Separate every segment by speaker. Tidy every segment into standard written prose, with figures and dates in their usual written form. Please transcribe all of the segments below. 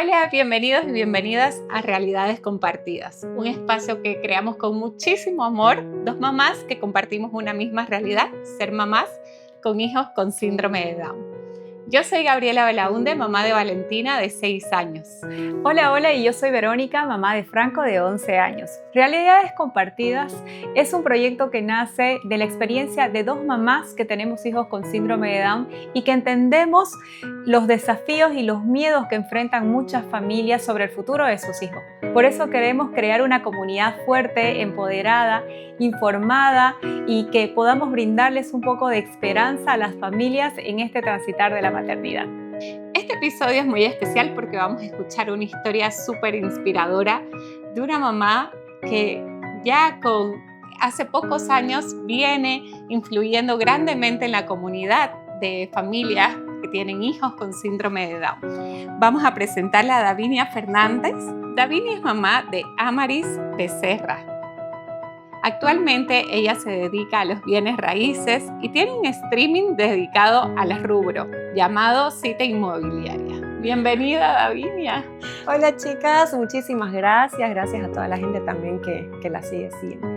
Speaker 1: Hola, bienvenidos y bienvenidas a Realidades Compartidas, un espacio que creamos con muchísimo amor, dos mamás que compartimos una misma realidad, ser mamás con hijos con síndrome de Down. Yo soy Gabriela Belaunde, mamá de Valentina de 6 años.
Speaker 2: Hola, y yo soy Verónica, mamá de Franco de 11 años. Realidades Compartidas es un proyecto que nace de la experiencia de dos mamás que tenemos hijos con síndrome de Down y que entendemos los desafíos y los miedos que enfrentan muchas familias sobre el futuro de sus hijos. Por eso queremos crear una comunidad fuerte, empoderada, informada y que podamos brindarles un poco de esperanza a las familias en este transitar de la maternidad.
Speaker 1: Este episodio es muy especial porque vamos a escuchar una historia súper inspiradora de una mamá que ya hace pocos años viene influyendo grandemente en la comunidad de familias que tienen hijos con síndrome de Down. Vamos a presentarla a Davinia Fernández. Davinia es mamá de Amaris Becerra. Actualmente ella se dedica a los bienes raíces y tiene un streaming dedicado al rubro llamado Cita Inmobiliaria. Bienvenida, Davinia.
Speaker 3: Hola chicas, muchísimas gracias. Gracias a toda la gente también que la sigue siguiendo.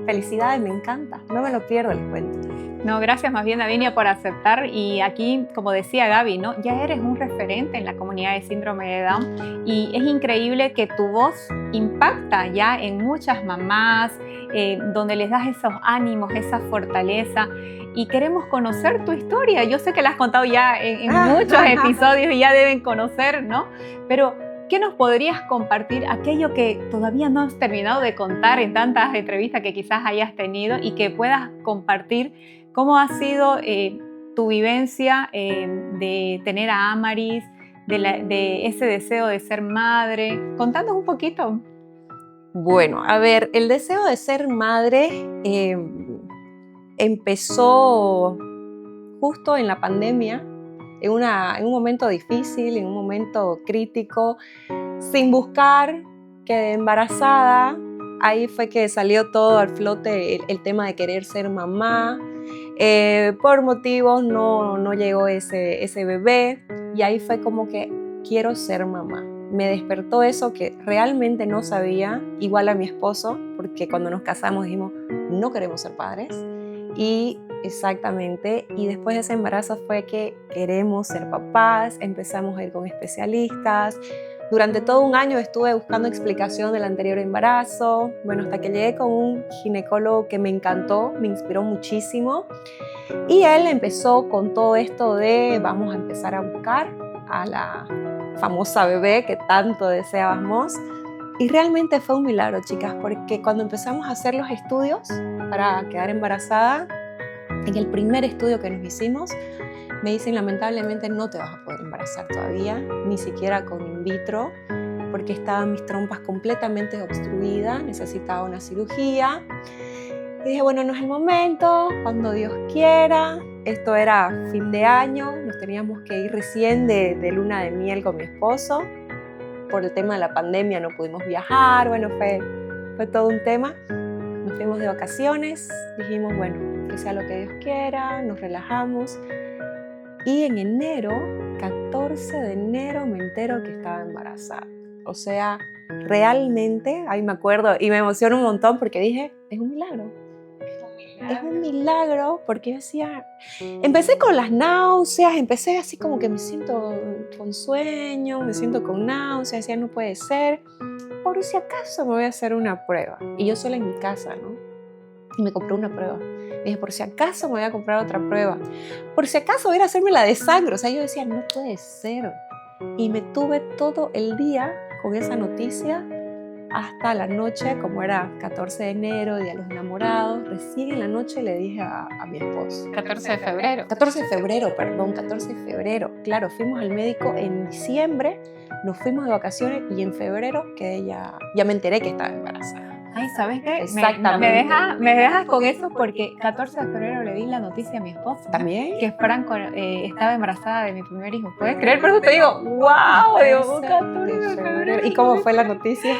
Speaker 3: Felicidades, me encanta. No me lo pierdo, les cuento.
Speaker 2: No, gracias más bien, Davinia, por aceptar. Y aquí, como decía Gaby, ¿no? Ya eres un referente en la comunidad de síndrome de Down y es increíble que tu voz impacta ya en muchas mamás, donde les das esos ánimos, esa fortaleza. Y queremos conocer tu historia. Yo sé que la has contado ya en muchos episodios y ya deben conocer, ¿no? Pero ¿qué nos podrías compartir aquello que todavía no has terminado de contar en tantas entrevistas que quizás hayas tenido y que puedas compartir cómo ha sido tu vivencia de tener a Amaris, de ese deseo de ser madre? Contanos un poquito.
Speaker 3: Bueno, a ver, el deseo de ser madre empezó justo en la pandemia, en un momento difícil, en un momento crítico, sin buscar, quedé embarazada. Ahí fue que salió todo al flote el tema de querer ser mamá. Por motivos no llegó ese bebé y ahí fue como que quiero ser mamá. Me despertó eso que realmente no sabía, igual a mi esposo, porque cuando nos casamos dijimos no queremos ser padres. Y exactamente, y después de ese embarazo fue que queremos ser papás, empezamos a ir con especialistas. Durante todo un año estuve buscando explicación del anterior embarazo, bueno, hasta que llegué con un ginecólogo que me encantó, me inspiró muchísimo. Y él empezó con todo esto de vamos a empezar a buscar a la famosa bebé que tanto deseábamos. Y realmente fue un milagro, chicas, porque cuando empezamos a hacer los estudios para quedar embarazada, en el primer estudio que nos hicimos, me dicen lamentablemente no te vas a poder embarazar todavía, ni siquiera con in vitro, porque estaban mis trompas completamente obstruidas, necesitaba una cirugía. Y dije, bueno, no es el momento, cuando Dios quiera. Esto era fin de año, nos teníamos que ir recién de luna de miel con mi esposo. Por el tema de la pandemia no pudimos viajar, bueno, fue todo un tema. Nos fuimos de vacaciones, dijimos, bueno, que sea lo que Dios quiera, nos relajamos. Y en enero, 14 de enero, me entero que estaba embarazada. O sea, realmente, ahí me acuerdo y me emociono un montón porque dije, es un milagro. Es un milagro porque yo decía, empecé con las náuseas, empecé así como que me siento con sueño, me siento con náuseas, decía no puede ser, por si acaso me voy a hacer una prueba. Y yo sola en mi casa, ¿no? Y me compré una prueba. Dije, por si acaso me voy a comprar otra prueba, por si acaso voy a ir a hacerme la de sangre. O sea, yo decía, no puede ser. Y me tuve todo el día con esa noticia hasta la noche, como era 14 de enero, Día de los Enamorados, recién en la noche le dije a mi esposo.
Speaker 1: 14 de febrero.
Speaker 3: 14 de febrero, perdón, 14 de febrero. Claro, fuimos al médico en diciembre, nos fuimos de vacaciones y en febrero que ya me enteré que estaba embarazada.
Speaker 2: Ay, ¿sabes qué?
Speaker 3: Exactamente.
Speaker 2: Me dejas con eso porque 14 de febrero le di la noticia a mi esposo.
Speaker 3: ¿También?
Speaker 2: Que Franco estaba embarazada de mi primer hijo. ¿Puedes creer? Por eso te digo, wow, digo, 14 de febrero.
Speaker 3: ¿Y cómo fue la noticia?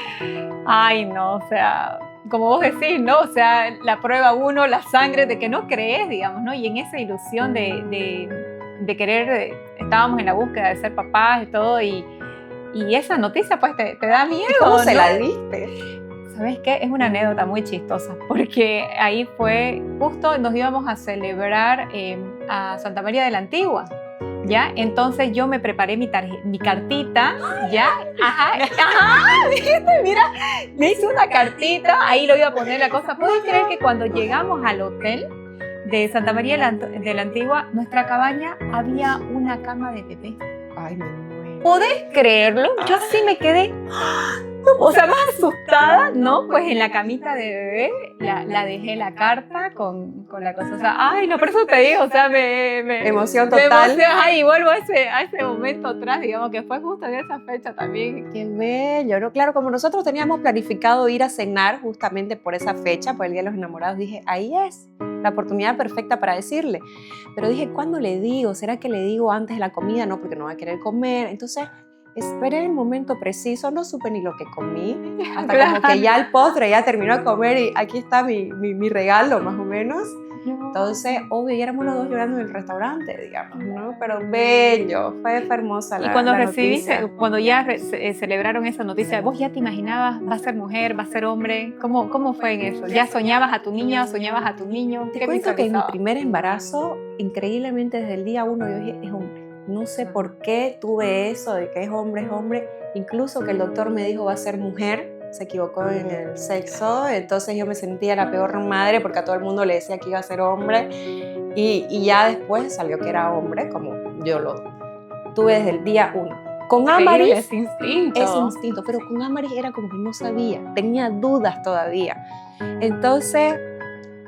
Speaker 2: Ay, no, o sea, como vos decís, ¿no? O sea, la prueba 1, la sangre, de que no crees, digamos, ¿no? Y en esa ilusión de querer, estábamos en la búsqueda de ser papás y todo, y Y esa noticia pues te da miedo,
Speaker 3: ¿Cómo se
Speaker 2: ¿no?
Speaker 3: la diste?
Speaker 2: ¿Sabes qué? Es una anécdota muy chistosa, porque ahí fue, justo nos íbamos a celebrar a Santa María de la Antigua, ¿ya? Entonces yo me preparé mi cartita, ¿ya? ¿viste? Mira, me hice una cartita, ahí lo iba a poner la cosa. ¿Puedes creer que cuando llegamos al hotel de Santa María de la Antigua, nuestra cabaña había una cama de bebé?
Speaker 3: Ay, me muero.
Speaker 2: ¿Podés creerlo? Yo así me quedé, o sea, más asustada, ¿no? Pues en la camita de bebé la dejé la carta con la cosa. O sea, ay, no, por eso te digo, o sea,
Speaker 3: Emoción
Speaker 2: me
Speaker 3: total.
Speaker 2: emociona, y vuelvo a ese momento atrás, digamos, que fue justo en esa fecha también.
Speaker 3: Qué bello, ¿no? Claro, como nosotros teníamos planificado ir a cenar justamente por esa fecha, por el Día de los Enamorados, dije, ahí es la oportunidad perfecta para decirle. Pero dije, ¿cuándo le digo? ¿Será que le digo antes de la comida? No, porque no va a querer comer. Entonces, esperé el momento preciso, no supe ni lo que comí, hasta como que ya el postre ya terminó de comer y aquí está mi regalo, más o menos. Entonces, obvio, ya éramos los dos llorando en el restaurante, digamos, ¿no? Pero bello, fue hermosa la
Speaker 2: Y cuando
Speaker 3: la
Speaker 2: recibiste,
Speaker 3: noticia.
Speaker 2: cuando ya celebraron esa noticia, ¿vos ya te imaginabas, va a ser mujer, va a ser hombre? ¿Cómo fue en eso? ¿Ya soñabas a tu niña, soñabas a tu niño?
Speaker 3: Te
Speaker 2: ¿Qué
Speaker 3: cuento que en mi
Speaker 2: visualizabas?
Speaker 3: primer embarazo, increíblemente desde el día 1 yo dije, es hombre. No sé por qué tuve eso de que es hombre, incluso que el doctor me dijo va a ser mujer, se equivocó en el sexo, entonces yo me sentía la peor madre porque a todo el mundo le decía que iba a ser hombre y ya después salió que era hombre, como yo lo tuve desde el día 1. Con
Speaker 1: Increíble
Speaker 3: Amaris
Speaker 1: ese instinto.
Speaker 3: es instinto, pero con Amaris era como que no sabía, tenía dudas todavía. Entonces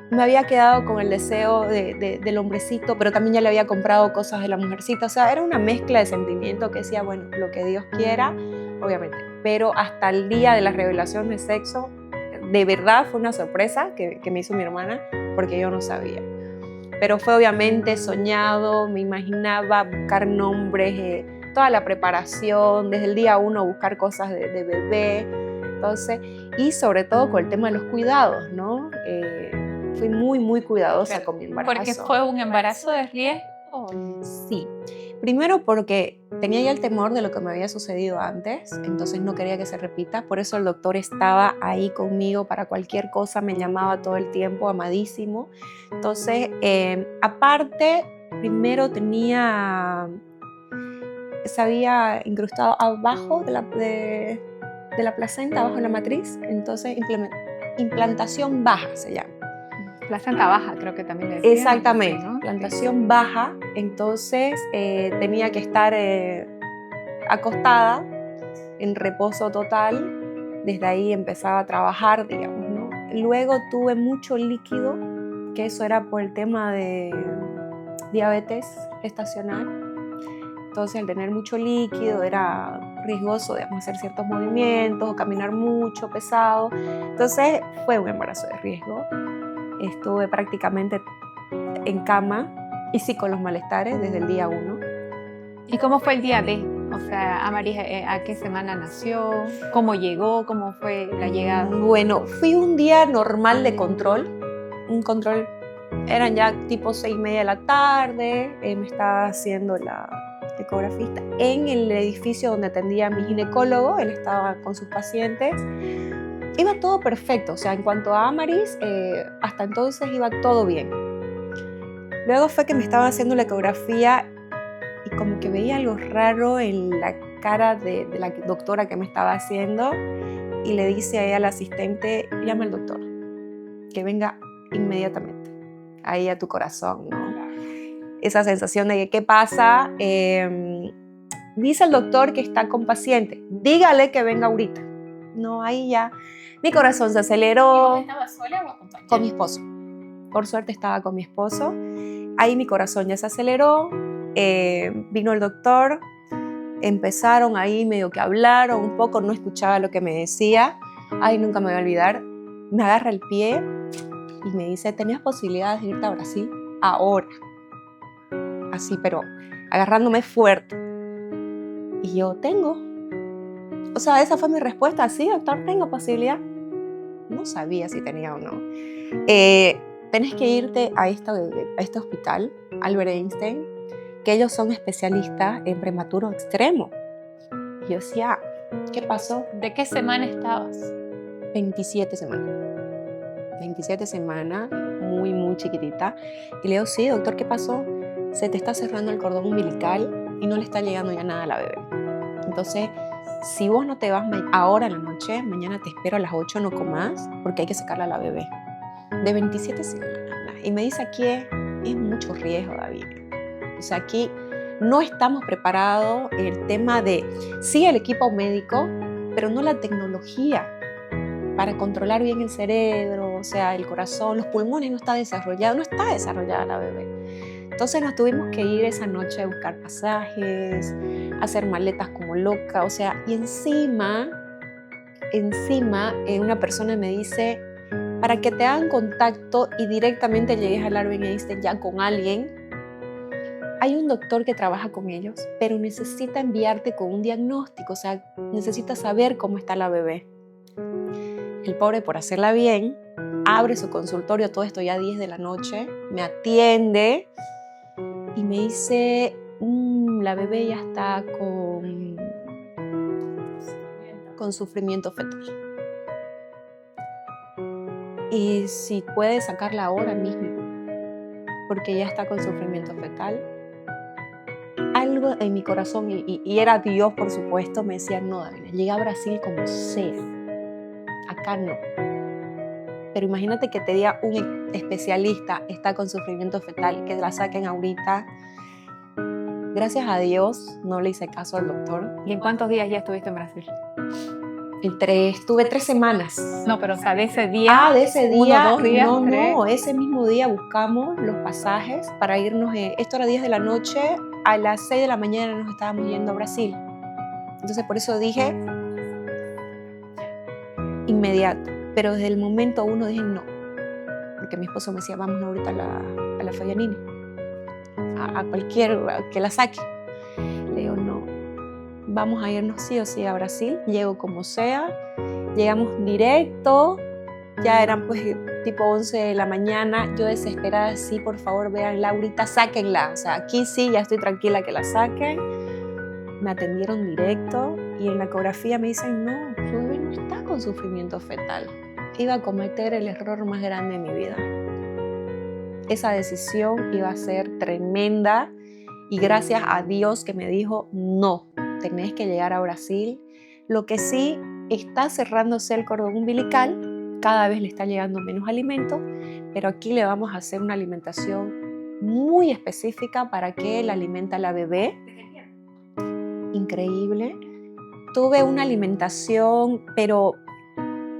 Speaker 3: me había quedado con el deseo del hombrecito, pero también ya le había comprado cosas de la mujercita. O sea, era una mezcla de sentimientos que decía, bueno, lo que Dios quiera, obviamente. Pero hasta el día de la revelación de sexo, de verdad fue una sorpresa que me hizo mi hermana, porque yo no sabía. Pero fue obviamente soñado, me imaginaba buscar nombres, toda la preparación, desde el día 1 buscar cosas de bebé. Entonces, y sobre todo con el tema de los cuidados, ¿no? Fui muy, muy cuidadosa
Speaker 1: Claro,
Speaker 3: con mi embarazo.
Speaker 1: Porque fue un embarazo de riesgo.
Speaker 3: Sí. Primero porque tenía ya el temor de lo que me había sucedido antes, entonces no quería que se repita. Por eso el doctor estaba ahí conmigo para cualquier cosa, me llamaba todo el tiempo, amadísimo. Entonces, aparte, primero se había incrustado abajo de la placenta, abajo de la matriz, entonces implantación baja se llama.
Speaker 2: Placenta baja, creo que también le decían.
Speaker 3: Exactamente,
Speaker 2: ¿no?
Speaker 3: implantación baja, entonces tenía que estar acostada en reposo total, desde ahí empezaba a trabajar, digamos, ¿no? Luego tuve mucho líquido, que eso era por el tema de diabetes gestacional, entonces al tener mucho líquido era riesgoso, digamos, hacer ciertos movimientos, caminar mucho, pesado, entonces fue un embarazo de riesgo. Estuve prácticamente en cama y sí con los malestares desde el día 1.
Speaker 2: ¿Y cómo fue el día D? O sea, Amaris, ¿a qué semana nació? ¿Cómo llegó? ¿Cómo fue la llegada?
Speaker 3: Bueno, fui un día normal de control. Un control, eran ya tipo 6:30 de la tarde. Me estaba haciendo la ecografista en el edificio donde atendía a mi ginecólogo. Él estaba con sus pacientes. Iba todo perfecto, o sea, en cuanto a Amaris, hasta entonces iba todo bien. Luego fue que me estaban haciendo la ecografía y como que veía algo raro en la cara de la doctora que me estaba haciendo y le dice a ella, al asistente, llama al doctor, que venga inmediatamente, ahí a tu corazón, ¿no? Esa sensación de que, ¿qué pasa? Dice el doctor que está con paciente, dígale que venga ahorita. No, ahí ya mi corazón se aceleró.
Speaker 1: ¿Estabas sola o acompañada?
Speaker 3: Con mi esposo. Por suerte estaba con mi esposo. Ahí mi corazón ya se aceleró. Vino el doctor. Empezaron ahí medio que hablaron un poco. No escuchaba lo que me decía. Ay, nunca me voy a olvidar. Me agarra el pie y me dice, ¿tenías posibilidades de irte a Brasil? Ahora. Así, pero agarrándome fuerte. Y yo, tengo. O sea, esa fue mi respuesta. Sí, doctor, tengo posibilidad. No sabía si tenía o no. Tenés que irte a este hospital, Albert Einstein, que ellos son especialistas en prematuro extremo. Y yo decía, ¿qué pasó?
Speaker 1: ¿De qué semana estabas?
Speaker 3: 27 semanas. 27 semanas, muy, muy chiquitita. Y le digo, sí, doctor, ¿qué pasó? Se te está cerrando el cordón umbilical y no le está llegando ya nada a la bebé. Entonces, si vos no te vas ahora en la noche, mañana te espero a las 8, no comas, porque hay que sacarla a la bebé. De 27 semanas. Y me dice, aquí es mucho riesgo, David. O sea, aquí no estamos preparados el tema de, sí, el equipo médico, pero no la tecnología para controlar bien el cerebro, o sea, el corazón, los pulmones no está desarrollada la bebé. Entonces nos tuvimos que ir esa noche a buscar pasajes, hacer maletas como loca, o sea, y encima una persona me dice, para que te hagan contacto y directamente llegues al Albert Einstein ya con alguien, hay un doctor que trabaja con ellos, pero necesita enviarte con un diagnóstico, o sea, necesita saber cómo está la bebé. El pobre, por hacerla bien, abre su consultorio, todo esto ya 10 de la noche, me atiende y me dice, la bebé ya está con sufrimiento fetal. Y si puede sacarla ahora mismo, porque ya está con sufrimiento fetal. Algo en mi corazón, y era Dios, por supuesto, me decía, no, David, llega a Brasil como sea. Acá no. Pero imagínate que te diga un especialista está con sufrimiento fetal, que la saquen ahorita. Gracias a Dios no le hice caso al doctor.
Speaker 2: ¿Y en cuántos días ya estuviste en Brasil?
Speaker 3: Estuve 3 semanas.
Speaker 2: No, pero o sea, de ese día.
Speaker 3: De ese día.
Speaker 2: 1, 2 días,
Speaker 3: no,
Speaker 2: 3.
Speaker 3: No, ese mismo día buscamos los pasajes para irnos. Esto era 10 de la noche, a las 6 de la mañana nos estábamos yendo a Brasil. Entonces por eso dije inmediato. Pero desde el momento 1 dije no. Porque mi esposo me decía, vamos ahorita a la Fagianini. A cualquier que la saque. Le digo, no. Vamos a irnos sí o sí a Brasil. Llego como sea. Llegamos directo. Ya eran pues tipo 11 de la mañana. Yo desesperada, sí, por favor, véanla ahorita, sáquenla. O sea, aquí sí, ya estoy tranquila que la saquen. Me atendieron directo y en la ecografía me dicen, no, su bebé no está con sufrimiento fetal. Iba a cometer el error más grande de mi vida. Esa decisión iba a ser tremenda y gracias a Dios que me dijo, no, tenés que llegar a Brasil. Lo que sí, está cerrándose el cordón umbilical, cada vez le está llegando menos alimento, pero aquí le vamos a hacer una alimentación muy específica para que él alimente a la bebé. Increíble. Tuve una alimentación, pero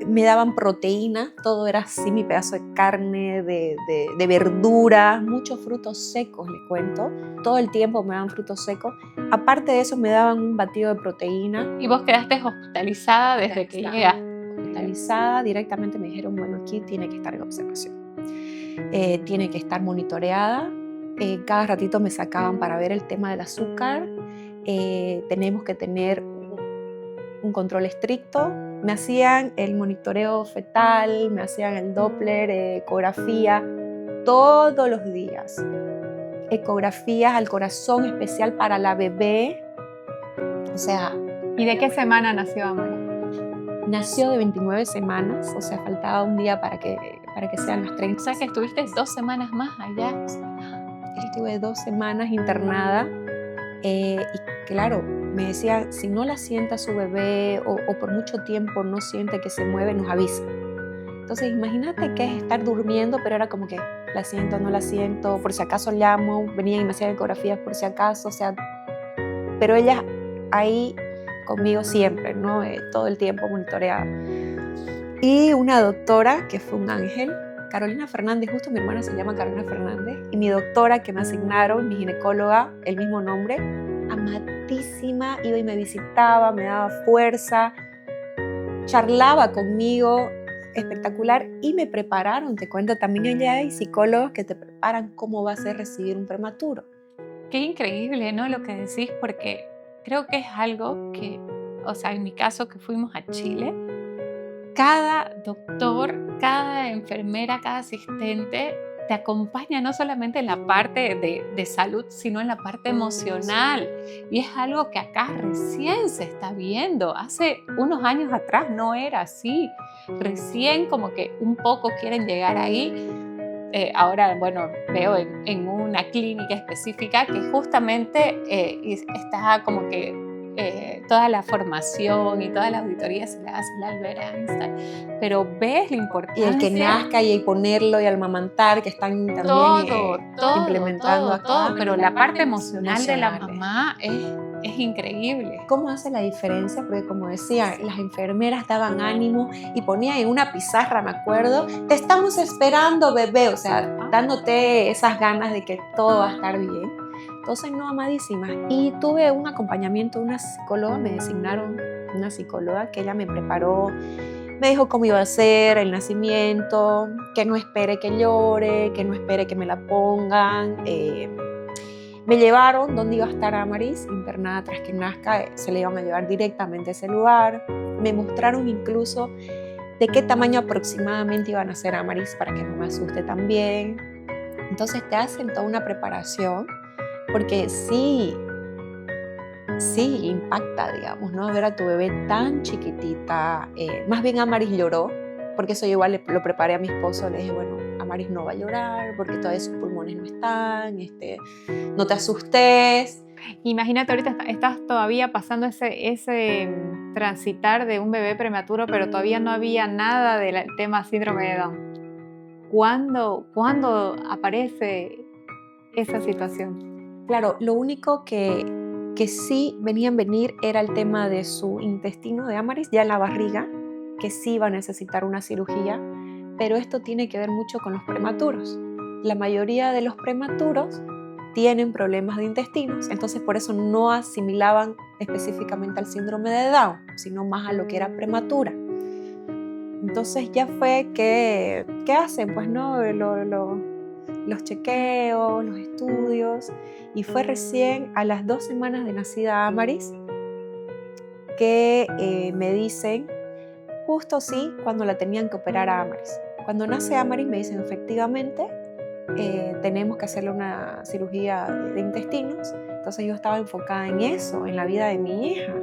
Speaker 3: me daban proteína, todo era así, mi pedazo de carne, de verduras, muchos frutos secos, les cuento. Todo el tiempo me daban frutos secos. Aparte de eso, me daban un batido de proteína.
Speaker 1: ¿Y vos quedaste hospitalizada desde que llegaste?
Speaker 3: Hospitalizada, directamente me dijeron, bueno, aquí tiene que estar en observación. Tiene que estar monitoreada. Cada ratito me sacaban para ver el tema del azúcar. Tenemos que tener un control estricto. Me hacían el monitoreo fetal, me hacían el Doppler, ecografía, todos los días. Ecografías al corazón especial para la bebé. O sea...
Speaker 2: ¿Y de qué semana nació Amara?
Speaker 3: Nació de 29 semanas, o sea, faltaba un día para que sean las 30.
Speaker 1: O sea que estuviste 2 semanas más allá.
Speaker 3: Estuve 2 semanas internada y claro, me decía, si no la sienta su bebé o por mucho tiempo no siente que se mueve, nos avisa. Entonces imagínate que es estar durmiendo, pero era como que la siento, no la siento, por si acaso llamo, venían y me hacían ecografías por si acaso, o sea, pero ella ahí conmigo siempre, ¿no? Todo el tiempo monitoreada. Y una doctora que fue un ángel, Carolina Fernández, justo mi hermana se llama Carolina Fernández, y mi doctora que me asignaron, mi ginecóloga, el mismo nombre, amadísima, iba y me visitaba, me daba fuerza, charlaba conmigo, espectacular, y me prepararon, te cuento, también allá hay psicólogos que te preparan cómo va a ser recibir un prematuro.
Speaker 1: Qué increíble, ¿no? Lo que decís, porque creo que es algo que, o sea, en mi caso que fuimos a Chile, cada doctor, cada enfermera, cada asistente te acompaña no solamente en la parte de salud, sino en la parte emocional. Y es algo que acá recién se está viendo. Hace unos años atrás no era así. Recién como que un poco quieren llegar ahí. Ahora, bueno, veo en una clínica específica que justamente está como que toda la formación y toda la auditoría se la hace la Albert Einstein, pero ves la
Speaker 3: Y
Speaker 1: importancia.
Speaker 3: el que nazca y ponerlo y amamantar, que están también implementando acá.
Speaker 1: todo, pero la parte emocional de la mamá es increíble.
Speaker 3: ¿Cómo hace la diferencia? Porque como decía, las enfermeras daban ánimo y ponían en una pizarra, me acuerdo, te estamos esperando, bebé, o sea, dándote esas ganas de que todo va a estar bien. Entonces, no, amadísimas. Y tuve un acompañamiento de una psicóloga, me designaron una psicóloga que ella me preparó, me dijo cómo iba a ser el nacimiento, que no espere que llore, que no espere que me la pongan. Me llevaron donde iba a estar Amaris, internada tras que nazca, se le iban a llevar directamente a ese lugar. Me mostraron incluso de qué tamaño aproximadamente iban a ser Amaris para que no me asuste también. Entonces te hacen toda una preparación, porque sí impacta, digamos, ¿no? Ver a tu bebé tan chiquitita. Más bien Amaris lloró, porque eso yo igual lo preparé a mi esposo, le dije, bueno, Amaris no va a llorar porque todavía sus pulmones no están, no te asustes.
Speaker 2: Imagínate, ahorita estás todavía pasando ese transitar de un bebé prematuro, pero todavía no había nada del tema síndrome de Down. ¿Cuándo aparece esa situación?
Speaker 3: Claro, lo único que sí venía a venir era el tema de su intestino de Amaris, ya en la barriga, que sí iba a necesitar una cirugía, pero esto tiene que ver mucho con los prematuros. La mayoría de los prematuros tienen problemas de intestinos, entonces por eso no asimilaban específicamente al síndrome de Down, sino más a lo que era prematura. Entonces ya fue que, ¿qué hacen? Pues no, los chequeos, los estudios, y fue recién a las 2 semanas de nacida Amaris que me dicen, justo sí, cuando la tenían que operar a Amaris. Cuando nace Amaris me dicen, efectivamente, tenemos que hacerle una cirugía de intestinos. Entonces yo estaba enfocada en eso, en la vida de mi hija,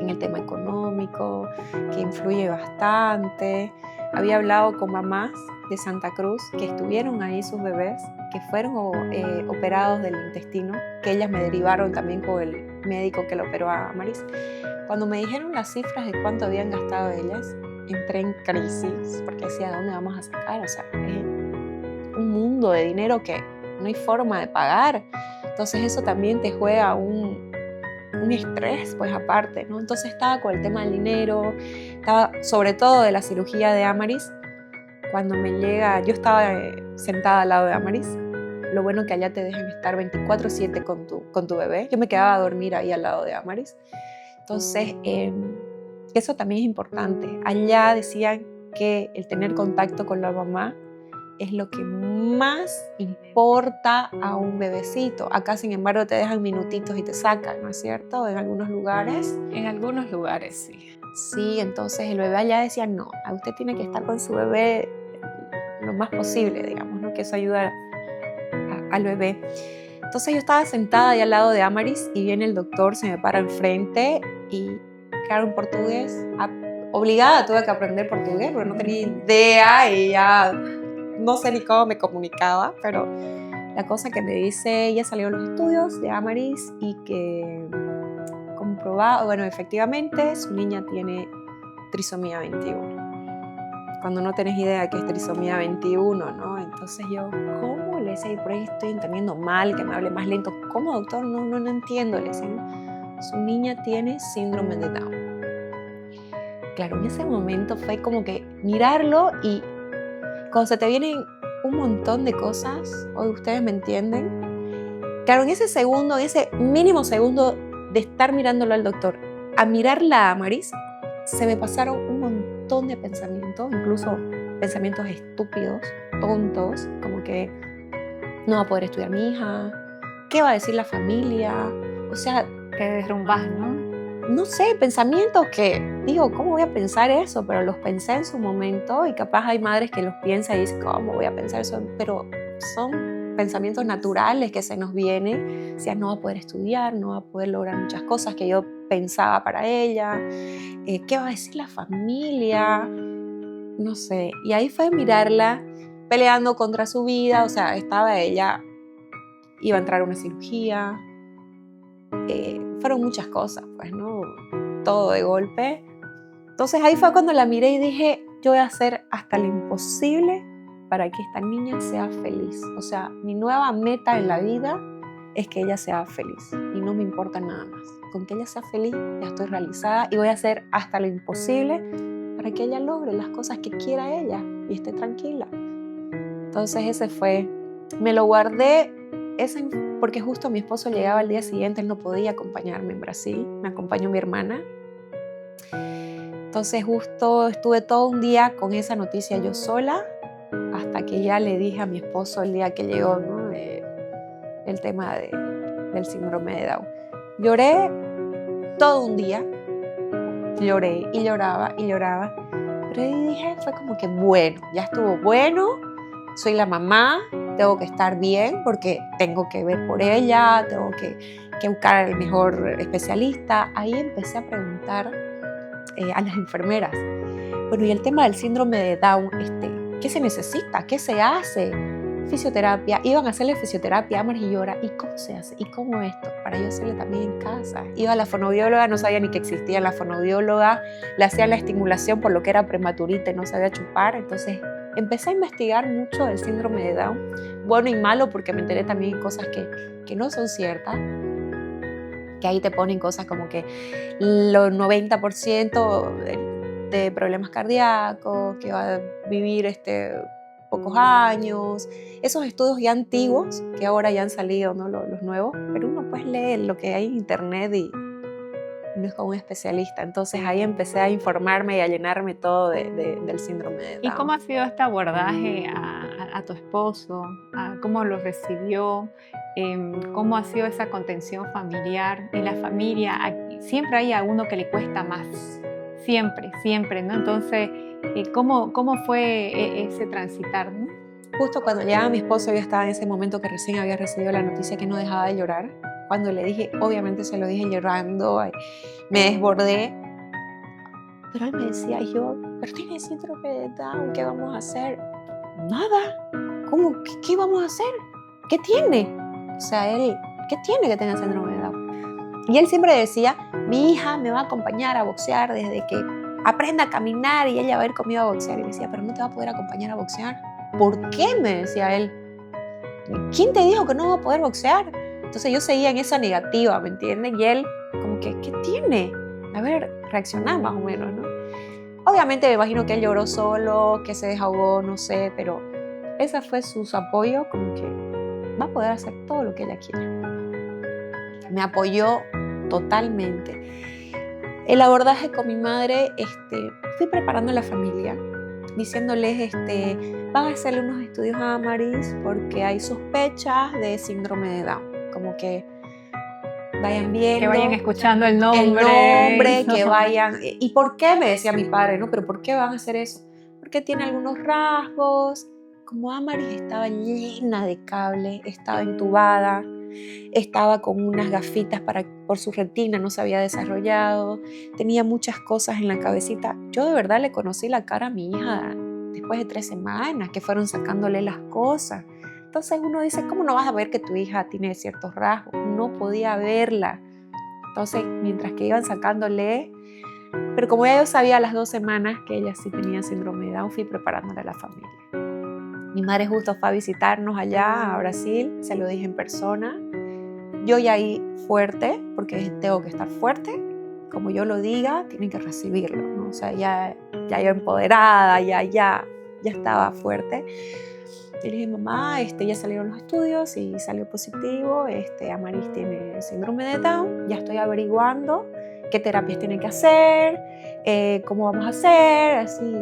Speaker 3: en el tema económico, que influye bastante. Había hablado con mamás de Santa Cruz que estuvieron ahí sus bebés, que fueron operados del intestino, que ellas me derivaron también con el médico que lo operó a Amaris. Cuando me dijeron las cifras de cuánto habían gastado ellas, entré en crisis, porque decía, ¿de dónde vamos a sacar? O sea, es un mundo de dinero que no hay forma de pagar. Entonces eso también te juega un estrés, pues aparte, ¿no? Entonces estaba con el tema del dinero, estaba sobre todo de la cirugía de Amaris. Cuando me llega, yo estaba sentada al lado de Amaris. Lo bueno que allá te dejan estar 24/7 con tu bebé. Yo me quedaba a dormir ahí al lado de Amaris. Entonces, eso también es importante. Allá decían que el tener contacto con la mamá es lo que más importa a un bebecito. Acá, sin embargo, te dejan minutitos y te sacan, ¿no es cierto? En algunos lugares.
Speaker 1: En algunos lugares, sí.
Speaker 3: Sí, entonces el bebé allá decía, no, usted tiene que estar con su bebé lo más posible, digamos, ¿no? Que eso ayuda al bebé. Entonces yo estaba sentada ahí al lado de Amaris y viene el doctor, se me para enfrente y, claro, en portugués, obligada tuve que aprender portugués porque no tenía idea y ya no sé ni cómo me comunicaba, pero la cosa que me dice, ya salieron los estudios de Amaris y que comprobado, bueno, efectivamente su niña tiene trisomía 21. Cuando no tenés idea que es trisomía 21, ¿no? Entonces yo, ¿cómo? Le decía, y por ahí estoy entendiendo mal, que me hable más lento. ¿Cómo, doctor? No entiendo. Le decía, ¿no? Su niña tiene síndrome de Down. Claro, en ese momento fue como que mirarlo y cuando se te vienen un montón de cosas, hoy ustedes me entienden. Claro, en ese segundo, en ese mínimo segundo de estar mirándolo al doctor, a mirarla a Amaris, se me pasaron un montón de pensamientos, incluso pensamientos estúpidos, tontos, como que no va a poder estudiar mi hija, ¿qué va a decir la familia? O sea,
Speaker 2: Te derrumbas, ¿no?
Speaker 3: no sé, pensamientos que digo, ¿cómo voy a pensar eso? Pero los pensé en su momento y capaz hay madres que los piensan y dicen, ¿cómo voy a pensar eso? Pero son pensamientos naturales que se nos vienen. Si no va a poder estudiar, no va a poder lograr muchas cosas que yo pensaba para ella. ¿Qué va a decir la familia? No sé. Y ahí fue mirarla peleando contra su vida. O sea, estaba ella, iba a entrar a una cirugía. Fueron muchas cosas, pues, ¿no? Todo de golpe. Entonces ahí fue cuando la miré y dije, yo voy a hacer hasta lo imposible para que esta niña sea feliz. O sea, mi nueva meta en la vida es que ella sea feliz y no me importa nada más. Con que ella sea feliz ya estoy realizada y voy a hacer hasta lo imposible para que ella logre las cosas que quiera ella y esté tranquila. Entonces ese fue, me lo guardé porque justo mi esposo llegaba al día siguiente, él no podía acompañarme en Brasil, me acompañó mi hermana. Entonces justo estuve todo un día con esa noticia yo sola, hasta que ya le dije a mi esposo el día que llegó, ¿no? El tema del síndrome de Down. Lloré todo un día, lloré y lloraba y lloraba, pero ahí dije, fue como que bueno, ya estuvo bueno, soy la mamá, tengo que estar bien porque tengo que ver por ella, tengo que buscar al mejor especialista. Ahí empecé a preguntar a las enfermeras, bueno, y el tema del síndrome de Down, ¿qué se necesita? ¿Qué se hace? Fisioterapia, iban a hacerle fisioterapia, Amaris y llora, ¿y cómo se hace? ¿Y cómo esto? Para yo hacerle también en casa. Iba a la fonoaudióloga, no sabía ni que existía la fonoaudióloga, le hacían la estimulación por lo que era prematurita y no sabía chupar, entonces empecé a investigar mucho del síndrome de Down, bueno y malo, porque me enteré también de cosas que no son ciertas, que ahí te ponen cosas como que los 90% de problemas cardíacos, que va a vivir pocos años, esos estudios ya antiguos, que ahora ya han salido, ¿no? los nuevos, pero uno pues lee lo que hay en internet y no es como un especialista. Entonces ahí empecé a informarme y a llenarme todo del síndrome de Down.
Speaker 2: ¿Y cómo ha sido este abordaje a tu esposo? ¿Cómo lo recibió? ¿Cómo ha sido esa contención familiar? En la familia siempre hay a uno que le cuesta más, siempre, ¿no? Entonces, ¿cómo fue ese transitar, ¿no?
Speaker 3: Justo cuando llegaba mi esposo, yo estaba en ese momento que recién había recibido la noticia que no dejaba de llorar. Cuando le dije, obviamente se lo dije llorando, me desbordé. Pero él me decía, pero tiene síndrome de Down, ¿qué vamos a hacer? Nada. ¿Cómo? ¿Qué vamos a hacer? ¿Qué tiene? O sea, ¿qué tiene que tenga síndrome de Down? Y él siempre decía, mi hija me va a acompañar a boxear desde que aprenda a caminar y ella va a ir conmigo a boxear. Y le decía, pero no te va a poder acompañar a boxear. ¿Por qué? Me decía él. ¿Quién te dijo que no va a poder boxear? Entonces yo seguía en esa negativa, ¿me entiendes? Y él como que, ¿qué tiene? A ver, reaccionar más o menos, ¿no? Obviamente me imagino que él lloró solo, que se desahogó, no sé, pero ese fue su apoyo, como que va a poder hacer todo lo que ella quiera. Me apoyó totalmente. El abordaje con mi madre, fui preparando a la familia, diciéndoles, van a hacerle unos estudios a Amaris porque hay sospechas de síndrome de Down. Como que vayan viendo.
Speaker 2: Que vayan escuchando el nombre.
Speaker 3: Que vayan. ¿Y por qué? Me decía mi padre, ¿no? ¿Pero por qué van a hacer eso? Porque tiene algunos rasgos. Como Amaris estaba llena de cable, estaba entubada, estaba con unas gafitas por su retina, no se había desarrollado, tenía muchas cosas en la cabecita. Yo de verdad le conocí la cara a mi hija después de 3 semanas que fueron sacándole las cosas. Entonces uno dice, ¿cómo no vas a ver que tu hija tiene ciertos rasgos? No podía verla. Entonces, mientras que iban sacándole, pero como ya yo sabía a las 2 semanas que ella sí tenía síndrome de Down, fui preparándole a la familia. Mi madre justo fue a visitarnos allá a Brasil, se lo dije en persona. Yo ya ahí fuerte, porque tengo que estar fuerte, como yo lo diga, tienen que recibirlo, ¿no? O sea, ya yo empoderada, ya estaba fuerte. Y le dije, mamá, ya salieron los estudios y salió positivo, Amaris tiene síndrome de Down, ya estoy averiguando qué terapias tiene que hacer, cómo vamos a hacer, así,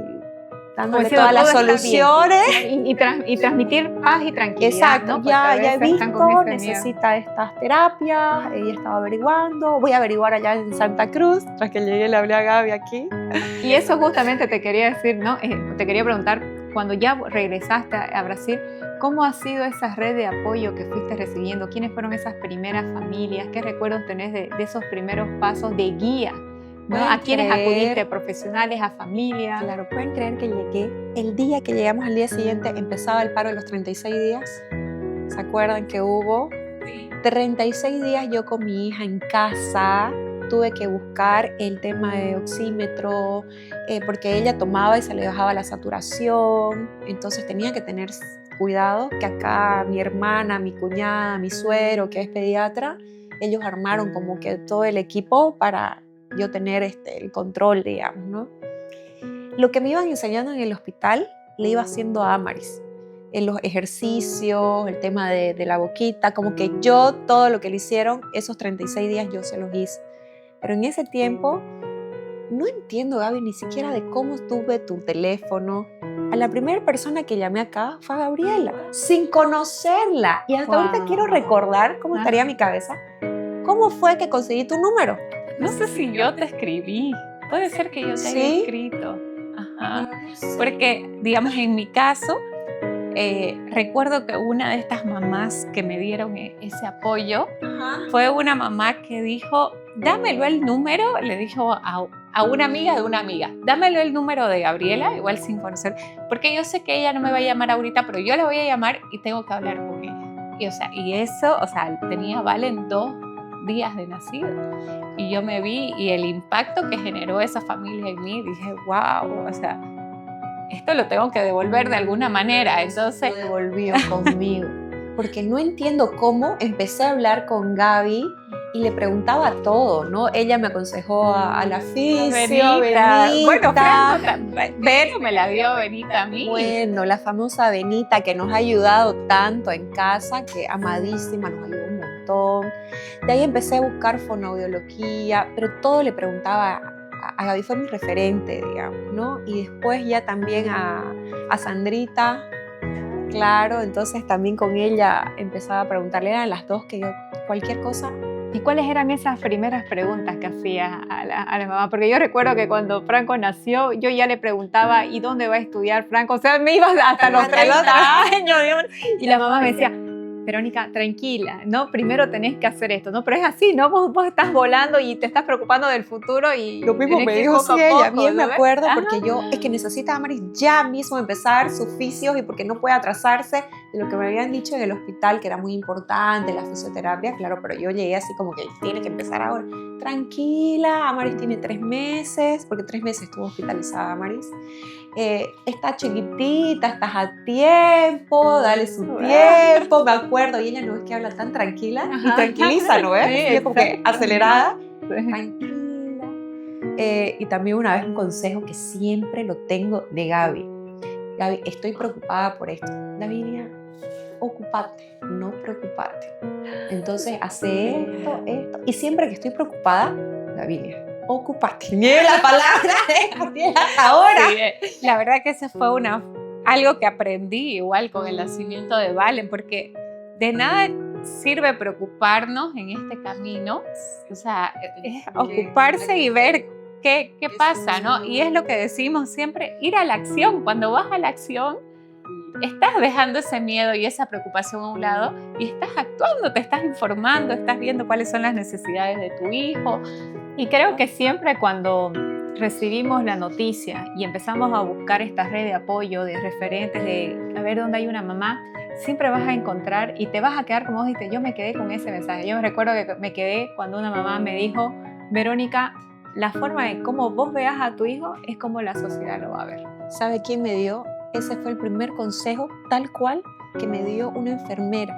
Speaker 3: dándole
Speaker 2: diciendo,
Speaker 3: todas las
Speaker 2: todo está bien.
Speaker 3: soluciones.
Speaker 2: Y transmitir paz y tranquilidad.
Speaker 3: Exacto,
Speaker 2: ¿no? Porque
Speaker 3: ya
Speaker 2: a
Speaker 3: he
Speaker 2: veces están con
Speaker 3: visto,
Speaker 2: ese miedo.
Speaker 3: necesita estas terapias, ella estaba averiguando, voy a averiguar allá en Santa Cruz, tras que llegué le hablé a Gaby aquí.
Speaker 2: Y eso justamente te quería decir, ¿no? Te quería preguntar, cuando ya regresaste a Brasil, ¿cómo ha sido esa red de apoyo que fuiste recibiendo? ¿Quiénes fueron esas primeras familias? ¿Qué recuerdos tenés de esos primeros pasos de guía? ¿No? ¿A quiénes acudiste? ¿Profesionales, a familia?
Speaker 3: Claro, pueden creer que llegué, el día que llegamos al día siguiente empezaba el paro de los 36 días. ¿Se acuerdan que hubo? 36 días yo con mi hija en casa, tuve que buscar el tema de oxímetro, porque ella tomaba y se le bajaba la saturación, entonces tenía que tener cuidado, que acá mi hermana, mi cuñada, mi suegro, que es pediatra, ellos armaron como que todo el equipo para yo tener el control, digamos, ¿no? Lo que me iban enseñando en el hospital, le iba haciendo a Amaris. En los ejercicios, el tema de la boquita, como que yo todo lo que le hicieron, esos 36 días yo se los hice. Pero en ese tiempo, no entiendo, Gaby, ni siquiera de cómo tuve tu teléfono. A la primera persona que llamé acá fue a Gabriela, sin conocerla. Y hasta ahorita quiero recordar cómo estaría mi cabeza. ¿Cómo fue que conseguí tu número?
Speaker 1: No sé si yo te escribí. Puede ser que yo te haya escrito. Ajá. Porque, digamos, en mi caso, recuerdo que una de estas mamás que me dieron ese apoyo fue una mamá que dijo, dámelo el número, le dijo a una amiga de una amiga, dámelo el número de Gabriela, igual sin conocer, porque yo sé que ella no me va a llamar ahorita, pero yo la voy a llamar y tengo que hablar con ella. Y eso, tenía Valen 2 días de nacido. Y yo me vi y el impacto que generó esa familia en mí, dije, wow, esto lo tengo que devolver de alguna manera. Entonces,
Speaker 3: lo devolvió conmigo. Porque no entiendo cómo empecé a hablar con Gaby y le preguntaba todo, ¿no? Ella me aconsejó a la fisio, Benita.
Speaker 1: Bueno, Vero me la dio Benita a mí.
Speaker 3: Bueno, la famosa Benita que nos ha ayudado tanto en casa, que amadísima, nos ayudó un montón. De ahí empecé a buscar fonoaudiología, pero todo le preguntaba a Gaby, fue mi referente, digamos, ¿no? Y después ya también a Sandrita, claro, entonces también con ella empezaba a preguntarle, eran las dos que yo, cualquier cosa.
Speaker 2: ¿Y cuáles eran esas primeras preguntas que hacías a la mamá? Porque yo recuerdo que cuando Franco nació, yo ya le preguntaba, ¿y dónde va a estudiar Franco? O sea, me iba hasta los 30 años, y la mamá me decía, Verónica, tranquila, ¿no? Primero tenés que hacer esto, ¿no? Pero es así, ¿no? Vos estás volando y te estás preocupando del futuro y...
Speaker 3: Lo mismo me dijo sí ella, bien me acuerdo, porque yo, es que necesita Amaris ya mismo empezar sus fisios y porque no puede atrasarse de lo que me habían dicho en el hospital, que era muy importante, la fisioterapia, claro, pero yo llegué así como que tiene que empezar ahora. Tranquila, Amaris tiene 3 meses, porque 3 meses estuvo hospitalizada Amaris. Está chiquitita, estás a tiempo, dale su tiempo, me acuerdo, y ella no es que habla tan tranquila y tranquiliza, ¿no ves? Sí, es como que acelerada, tranquila. Y también una vez un consejo que siempre lo tengo de Gaby. Gaby, estoy preocupada por esto. Davinia, ocúpate, no preocuparte. Entonces, hace esto, y siempre que estoy preocupada, Davinia, ocúpate. Mira la palabra ahora.
Speaker 1: Sí, la verdad que ese fue algo que aprendí igual con el nacimiento de Valen, porque de nada sirve preocuparnos en este camino, es ocuparse y ver qué pasa, ¿no? Y es lo que decimos siempre, ir a la acción. Cuando vas a la acción, estás dejando ese miedo y esa preocupación a un lado y estás actuando, te estás informando, estás viendo cuáles son las necesidades de tu hijo.
Speaker 2: Y creo que siempre cuando recibimos la noticia y empezamos a buscar esta red de apoyo, de referentes, de a ver dónde hay una mamá, siempre vas a encontrar y te vas a quedar, como vos dijiste, yo me quedé con ese mensaje. Yo me recuerdo que me quedé cuando una mamá me dijo, Verónica, la forma de cómo vos veas a tu hijo es como la sociedad lo va a ver.
Speaker 3: ¿Sabe quién me dio? Ese fue el primer consejo tal cual que me dio una enfermera.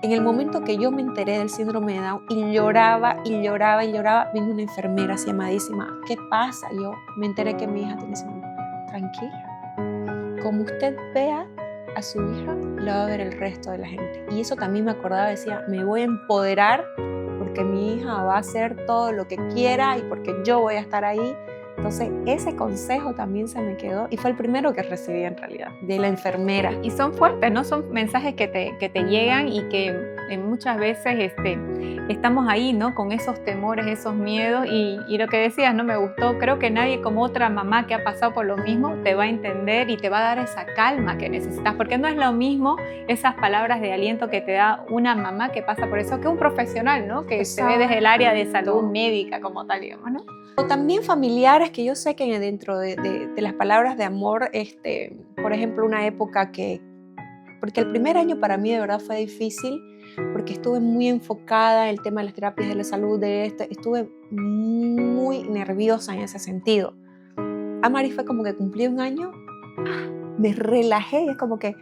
Speaker 3: En el momento que yo me enteré del síndrome de Down y lloraba y lloraba y lloraba, vino una enfermera así amadísima. ¿Qué pasa? Yo me enteré que mi hija tiene síndrome. Tranquila. Como usted vea a su hija, la va a ver el resto de la gente. Y eso también me acordaba, decía, me voy a empoderar porque mi hija va a hacer todo lo que quiera y porque yo voy a estar ahí Entonces ese consejo también se me quedó y fue el primero que recibí en realidad, de la enfermera.
Speaker 2: Y son fuertes, ¿no? Son mensajes que te llegan y que muchas veces estamos ahí, ¿no? Con esos temores, esos miedos y lo que decías, ¿no? Me gustó, creo que nadie como otra mamá que ha pasado por lo mismo te va a entender y te va a dar esa calma que necesitas, porque no es lo mismo esas palabras de aliento que te da una mamá que pasa por eso que un profesional, ¿no? Que se ve desde el área de salud médica como tal, digamos, ¿no?
Speaker 3: O también familiares que yo sé que dentro de las palabras de amor, por ejemplo, una época porque el primer año para mí de verdad fue difícil, porque estuve muy enfocada en el tema de las terapias de la salud, estuve muy nerviosa en ese sentido. Amaris fue como que cumplí un año, me relajé y es como que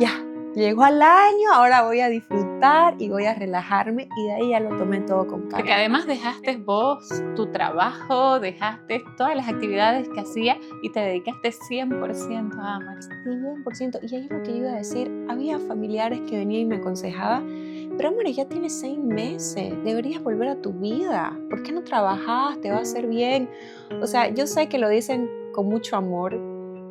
Speaker 3: ya, llegó al año, ahora voy a disfrutar y voy a relajarme y de ahí ya lo tomé todo con calma.
Speaker 1: Porque además dejaste vos tu trabajo, dejaste todas las actividades que hacías y te dedicaste 100% a Amaris.
Speaker 3: 100%. Y ahí es lo que yo iba a decir, había familiares que venían y me aconsejaban, pero Amaris, ya tienes 6 meses, deberías volver a tu vida, ¿por qué no trabajas? Te va a hacer bien. O sea, yo sé que lo dicen con mucho amor,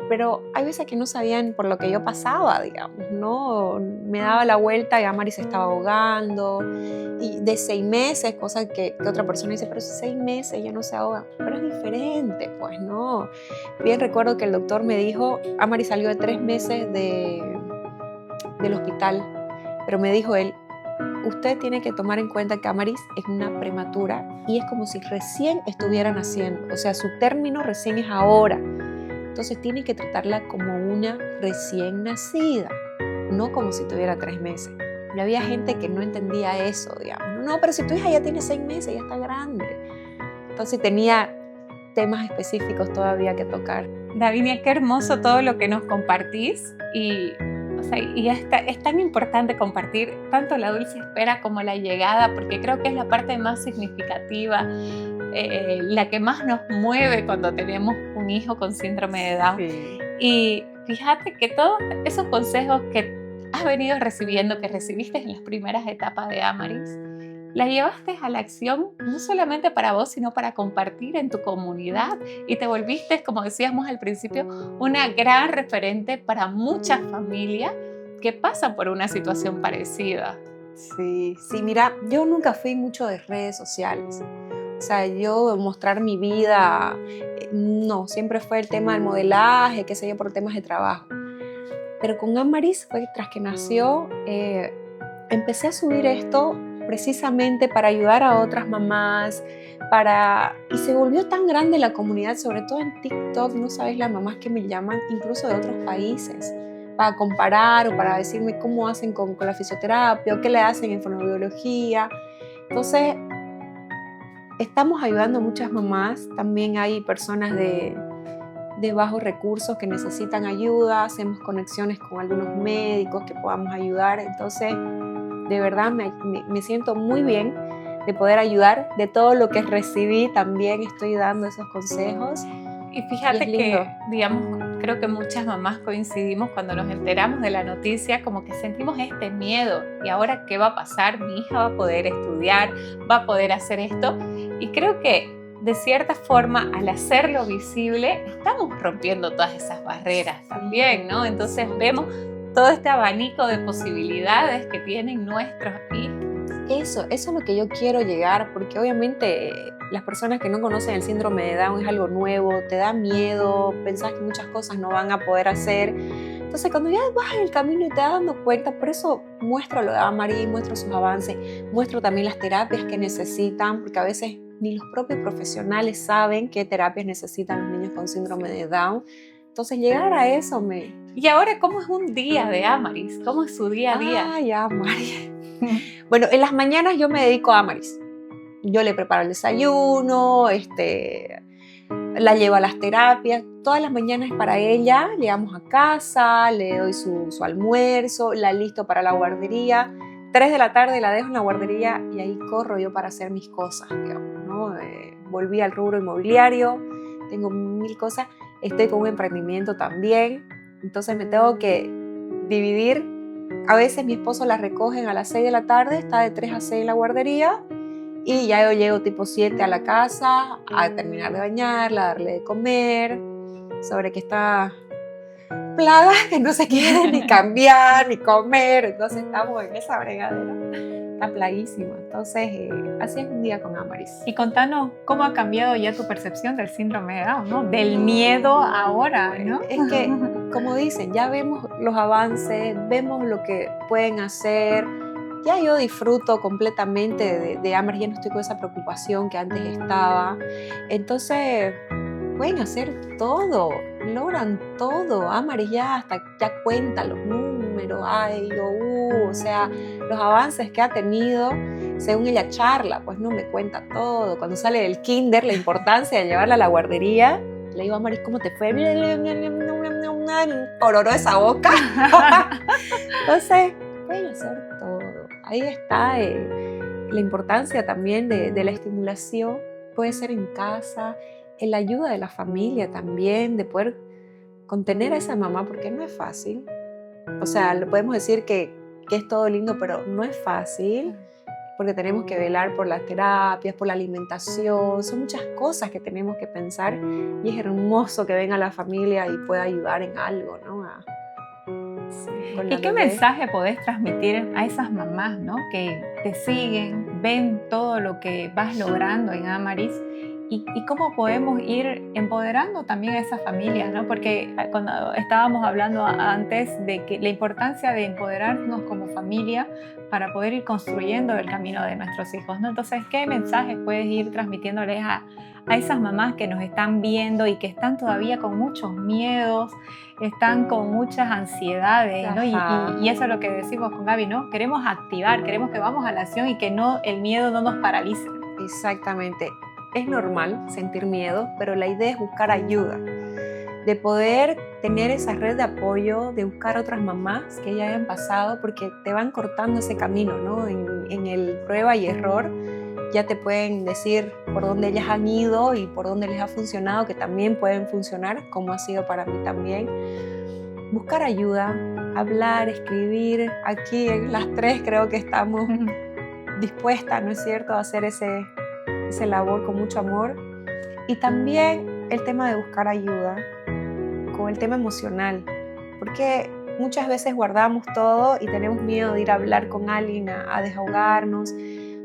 Speaker 3: pero hay veces que no sabían por lo que yo pasaba, digamos, ¿no? Me daba la vuelta y Amaris se estaba ahogando, y de 6 meses, cosa que otra persona dice, pero 6 meses ya no se ahoga, pero es diferente, pues, ¿no? Bien recuerdo que el doctor me dijo, Amaris salió de 3 meses del hospital, pero me dijo él, usted tiene que tomar en cuenta que Amaris es una prematura y es como si recién estuviera naciendo, o sea, su término recién es ahora. Entonces tiene que tratarla como una recién nacida, no como si tuviera 3 meses. Y había gente que no entendía eso, digamos. No, pero si tu hija ya tiene 6 meses, ya está grande. Entonces tenía temas específicos todavía que tocar.
Speaker 1: Davinia, qué hermoso todo lo que nos compartís y es tan importante compartir tanto la dulce espera como la llegada, porque creo que es la parte más significativa, la que más nos mueve cuando tenemos un hijo con síndrome de Down.
Speaker 3: Sí.
Speaker 1: Y fíjate que todos esos consejos que has venido recibiendo, que recibiste en las primeras etapas de Amaris, la llevaste a la acción no solamente para vos, sino para compartir en tu comunidad y te volviste, como decíamos al principio, una gran referente para muchas familias que pasan por una situación parecida.
Speaker 3: Sí, mira, yo nunca fui mucho de redes sociales. O sea, yo mostrar mi vida, no, siempre fue el tema del modelaje, qué sé yo, por temas de trabajo. Pero con Amaris fue tras que nació, empecé a subir esto precisamente para ayudar a otras mamás, y se volvió tan grande la comunidad, sobre todo en TikTok, no sabes las mamás que me llaman, incluso de otros países, para comparar o para decirme cómo hacen con la fisioterapia o qué le hacen en fonoaudiología. Entonces, estamos ayudando a muchas mamás, también hay personas de bajos recursos que necesitan ayuda, hacemos conexiones con algunos médicos que podamos ayudar, entonces de verdad me siento muy bien de poder ayudar, de todo lo que recibí también estoy dando esos consejos.
Speaker 1: Y fíjate que, digamos, creo que muchas mamás coincidimos cuando nos enteramos de la noticia, como que sentimos este miedo, y ahora ¿qué va a pasar? Mi hija va a poder estudiar, va a poder hacer esto, y creo que de cierta forma, al hacerlo visible, estamos rompiendo todas esas barreras también, ¿no? Entonces vemos todo este abanico de posibilidades que tienen nuestros hijos.
Speaker 3: Eso es lo que yo quiero llegar, porque obviamente las personas que no conocen el síndrome de Down es algo nuevo, te da miedo, pensás que muchas cosas no van a poder hacer. Entonces, cuando ya vas en el camino y te vas dando cuenta, por eso muestro lo de Amaris, muestro sus avances, muestro también las terapias que necesitan, porque a veces ni los propios profesionales saben qué terapias necesitan los niños con síndrome de Down. Entonces, llegar a eso
Speaker 1: ¿Y ahora cómo es un día de Amaris? ¿Cómo es su día a día?
Speaker 3: Ay, Amaris. Bueno, en las mañanas yo me dedico a Amaris. Yo le preparo el desayuno, la llevo a las terapias. Todas las mañanas es para ella. Llegamos a casa, le doy su almuerzo, la listo para la guardería. 3 de la tarde la dejo en la guardería y ahí corro yo para hacer mis cosas, digamos, ¿no? Volví al rubro inmobiliario, tengo 1000 cosas. Estoy con un emprendimiento también, entonces me tengo que dividir. A veces mi esposo la recoge a las 6 de la tarde, está de 3 a 6 en la guardería Y ya yo llego tipo 7 a la casa a terminar de bañarla, darle de comer, sobre que está plaga que no se quiere ni cambiar ni comer, entonces estamos en esa bregadera, está plaguísima. Entonces así es un día con Amaris.
Speaker 2: Y contanos cómo ha cambiado ya tu percepción del síndrome de Down, ¿no? Del miedo ahora, ¿no?
Speaker 3: Es que, como dicen, ya vemos los avances, vemos lo que pueden hacer. Ya yo disfruto completamente de Amaris, ya no estoy con esa preocupación que antes estaba. Entonces, pueden hacer todo, logran todo. Amaris ya hasta ya cuenta los números, o sea, los avances que ha tenido, según ella charla, pues no me cuenta todo. Cuando sale del kinder, la importancia de llevarla a la guardería, le digo a Amaris, ¿cómo te fue? Coloró esa boca. Entonces, pueden hacer todo. Ahí está la importancia también de la estimulación. Puede ser en casa, en la ayuda de la familia también, de poder contener a esa mamá, porque no es fácil. O sea, le podemos decir que es todo lindo, pero no es fácil, porque tenemos que velar por las terapias, por la alimentación, son muchas cosas que tenemos que pensar, y es hermoso que venga la familia y pueda ayudar en algo, ¿no?
Speaker 2: ¿Y qué mensaje podés transmitir a esas mamás, ¿no? Que te siguen, ven todo lo que vas logrando en Amaris? ¿Y cómo podemos ir empoderando también a esas familias, ¿no? Porque cuando estábamos hablando antes de que la importancia de empoderarnos como familia para poder ir construyendo el camino de nuestros hijos, ¿no? Entonces, ¿qué mensajes puedes ir transmitiéndoles a esas mamás que nos están viendo y que están todavía con muchos miedos, están con muchas ansiedades, ¿no? Y eso es lo que decimos con Gaby, ¿no? Queremos activar, queremos que vamos a la acción y que no, el miedo no nos paralice.
Speaker 3: Exactamente. Es normal sentir miedo, pero la idea es buscar ayuda, de poder tener esa red de apoyo, de buscar otras mamás que ya hayan pasado, porque te van cortando ese camino, ¿no? En el prueba y error ya te pueden decir por dónde ellas han ido y por dónde les ha funcionado, que también pueden funcionar, como ha sido para mí también. Buscar ayuda, hablar, escribir. Aquí las tres creo que estamos dispuestas, ¿no es cierto?, a hacer ese labor con mucho amor. Y también el tema de buscar ayuda con el tema emocional, porque muchas veces guardamos todo y tenemos miedo de ir a hablar con alguien, a desahogarnos.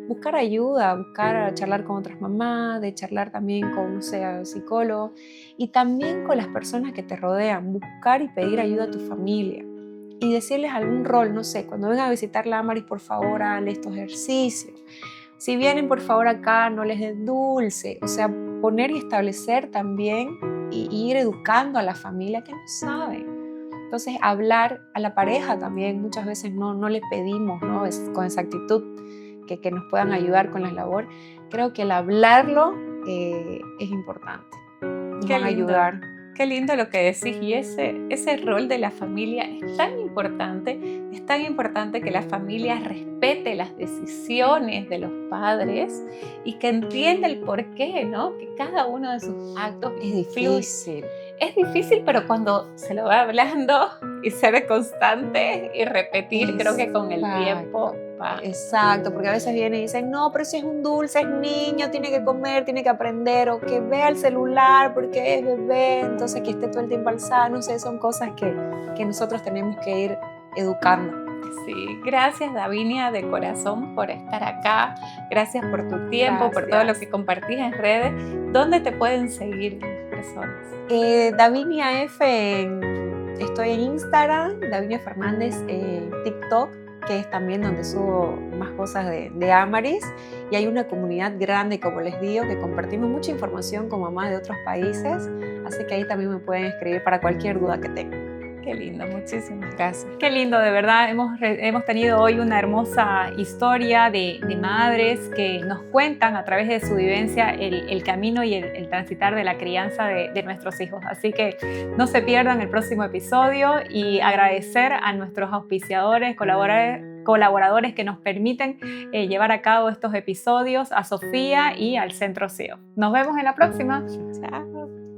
Speaker 3: Buscar ayuda, buscar a charlar con otras mamás, de charlar también con, no sé, psicólogo, y también con las personas que te rodean, buscar y pedir ayuda a tu familia y decirles algún rol, no sé, cuando vengan a visitar la Amaris, por favor, háganle estos ejercicios. Si vienen, por favor, acá, no les den dulce. O sea, poner y establecer también y ir educando a la familia que no saben. Entonces, hablar a la pareja también, muchas veces no le pedimos, ¿no? Con esa actitud que nos puedan ayudar con la labor. Creo que el hablarlo es importante. Nos van a ayudar.
Speaker 1: Qué lindo lo que decís, y ese rol de la familia es tan importante que la familia respete las decisiones de los padres y que entienda el porqué, ¿no? Que cada uno de sus actos
Speaker 3: es difícil.
Speaker 1: Es difícil, pero cuando se lo va hablando y ser constante y repetir, creo que con el tiempo va.
Speaker 3: Exacto, porque a veces vienen y dicen, no, pero si es un dulce, es niño, tiene que comer, tiene que aprender, o que vea el celular porque es bebé, entonces que esté todo el tiempo alzado, no sé, son cosas que nosotros tenemos que ir educando.
Speaker 1: Sí, gracias Davinia de corazón por estar acá, gracias por tu tiempo, por todo lo que compartís en redes. ¿Dónde te pueden seguir las personas?
Speaker 3: Davinia F, estoy en Instagram, Davinia Fernández en TikTok, que es también donde subo más cosas de Amaris, y hay una comunidad grande, como les digo, que compartimos mucha información con mamás de otros países, así que ahí también me pueden escribir para cualquier duda que tengan.
Speaker 1: Qué lindo, muchísimas gracias.
Speaker 2: Qué lindo, de verdad. Hemos tenido hoy una hermosa historia de madres que nos cuentan a través de su vivencia el camino y el transitar de la crianza de nuestros hijos. Así que no se pierdan el próximo episodio, y agradecer a nuestros auspiciadores, colaboradores que nos permiten llevar a cabo estos episodios, a Sofía y al Centro SEO. Nos vemos en la próxima.
Speaker 1: Chao.